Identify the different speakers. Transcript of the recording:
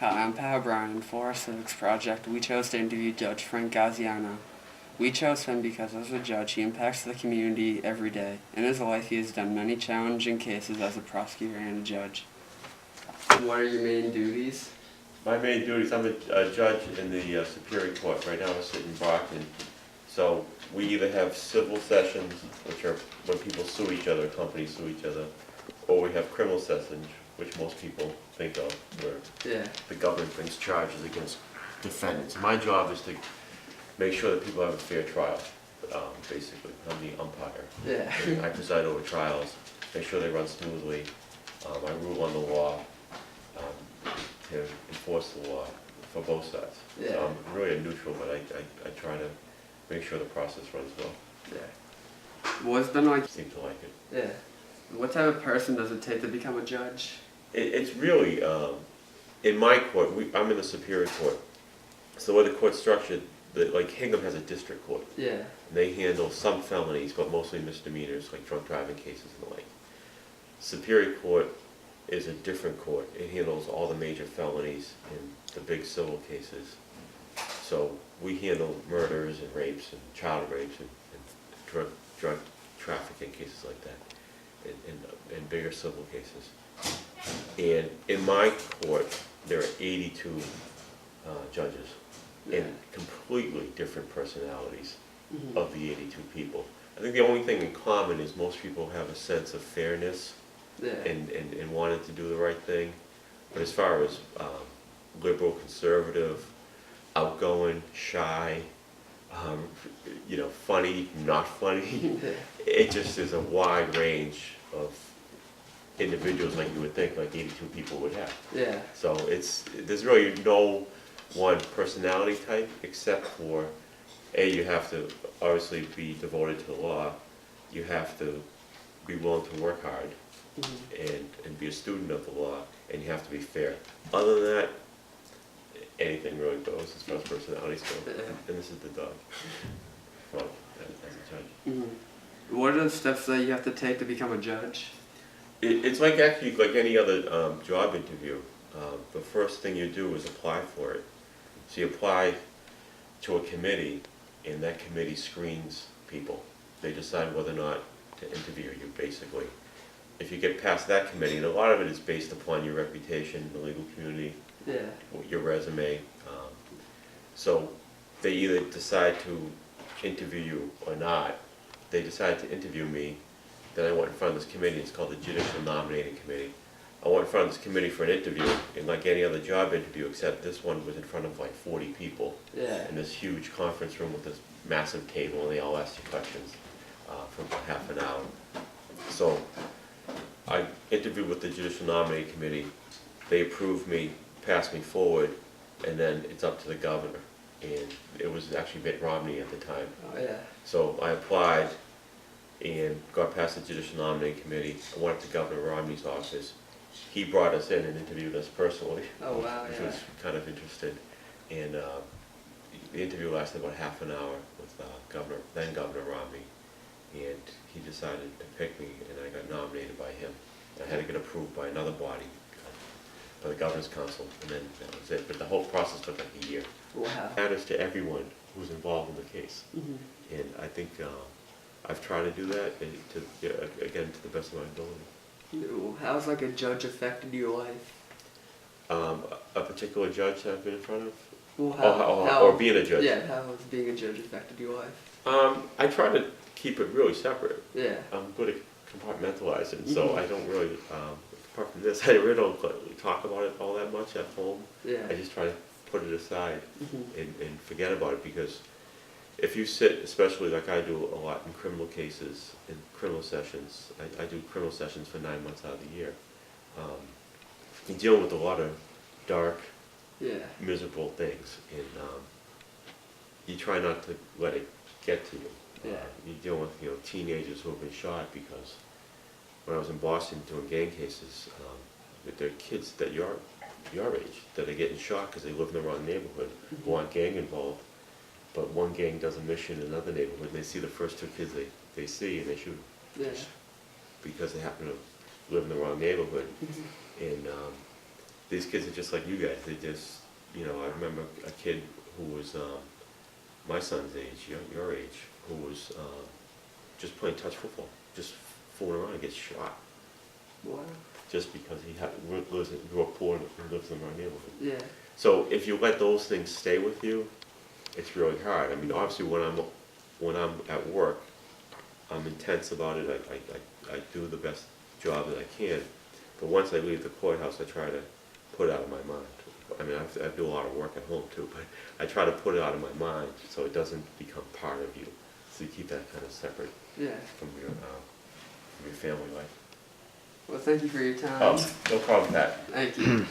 Speaker 1: Hi, I'm Pat O'Brien. For our Civics project, we chose to interview Judge Frank Gaziano. We chose him because as a judge, he impacts the community every day. In his life, he has done many challenging cases as a prosecutor and a judge. What are your main duties?
Speaker 2: My main duties, I'm a judge in the Superior Court. Right now I sit in Brockton. So we either have civil sessions, which are when people sue each other, companies sue each other, or we have criminal sessions, which most people think of, where the government brings charges against defendants. My job is to make sure that people have a fair trial, basically. I'm the umpire. I preside over trials, make sure they run smoothly. I rule on the law to enforce the law for both sides. So I'm really a neutral, but I try to make sure the process runs well.
Speaker 1: What's been like?
Speaker 2: Seem to like it.
Speaker 1: What type of person does it take to become a judge?
Speaker 2: It's really, in my court, I'm in the Superior Court. So the way the court's structured, like Hingham has a district court. And they handle some felonies, but mostly misdemeanors, like drunk driving cases and the like. Superior Court is a different court. It handles all the major felonies and the big civil cases. So we handle murders and rapes and child rapes and drug trafficking cases like that, and bigger civil cases. And in my court, there are 82 judges and completely different personalities of the 82 people. I think the only thing in common is most people have a sense of fairness and wanted to do the right thing. But as far as liberal, conservative, outgoing, shy, funny, not funny, it just is a wide range of individuals, like you would think, like 82 people would have. So there's really no one personality type, except for you have to obviously be devoted to the law. You have to be willing to work hard and be a student of the law, and you have to be fair. Other than that, anything really goes as far as personalities go. And this is the dog. Well, as a judge.
Speaker 1: What are the steps that you have to take to become a judge?
Speaker 2: It's like actually like any other job interview. The first thing you do is apply for it. So you apply to a committee, and that committee screens people. They decide whether or not to interview you, basically. If you get past that committee, and a lot of it is based upon your reputation in the legal community, your resume. So they either decide to interview you or not. They decided to interview me. Then I went in front of this committee. It's called the Judicial Nominating Committee. I went in front of this committee for an interview, and like any other job interview, except this one was in front of like 40 people in this huge conference room with this massive table, and they all asked you questions for about half an hour. So I interviewed with the Judicial Nominating Committee. They approved me, passed me forward, and then it's up to the governor. And it was actually Mitt Romney at the time. So I applied and got past the Judicial Nominating Committee. I went to Governor Romney's office. He brought us in and interviewed us personally, which was kind of interesting. And the interview lasted about half an hour with then Governor Romney. And he decided to pick me, and I got nominated by him. I had to get approved by another body, by the Governor's Council, and then that was it. But the whole process took like a year. It matters to everyone who's involved in the case. And I think I've tried to do that, again, to the best of my ability.
Speaker 1: How's like a judge affected your life?
Speaker 2: A particular judge that I've been in front of?
Speaker 1: Well,
Speaker 2: or being a judge?
Speaker 1: How has being a judge affected your life?
Speaker 2: I try to keep it really separate. I'm good at compartmentalizing, so I don't really, apart from this, I really don't talk about it all that much at home. I just try to put it aside and forget about it, because if you sit, especially like I do a lot in criminal cases, in criminal sessions, I do criminal sessions for 9 months out of the year. You're dealing with a lot of dark, miserable things, and you try not to let it get to you. You're dealing with teenagers who have been shot, because when I was in Boston doing gang cases, there are kids that your age that are getting shot because they live in the wrong neighborhood, who aren't gang involved. But one gang does a mission in another neighborhood, and they see the first two kids they see, and they shoot them. Because they happen to live in the wrong neighborhood. And these kids are just like you guys. They just, you know, I remember a kid who was my son's age, your age, who was just playing touch football, just fooling around and gets shot.
Speaker 1: Wow.
Speaker 2: Just because he grew up poor and lives in our neighborhood.
Speaker 1: Yeah.
Speaker 2: So if you let those things stay with you, it's really hard. I mean, obviously when I'm at work, I'm intense about it. I do the best job that I can. But once I leave the courthouse, I try to put it out of my mind. I mean, I do a lot of work at home too, but I try to put it out of my mind so it doesn't become part of you. So you keep that kind of separate from your family life.
Speaker 1: Well, thank you for your time.
Speaker 2: Oh, no problem, Pat.
Speaker 1: Thank you.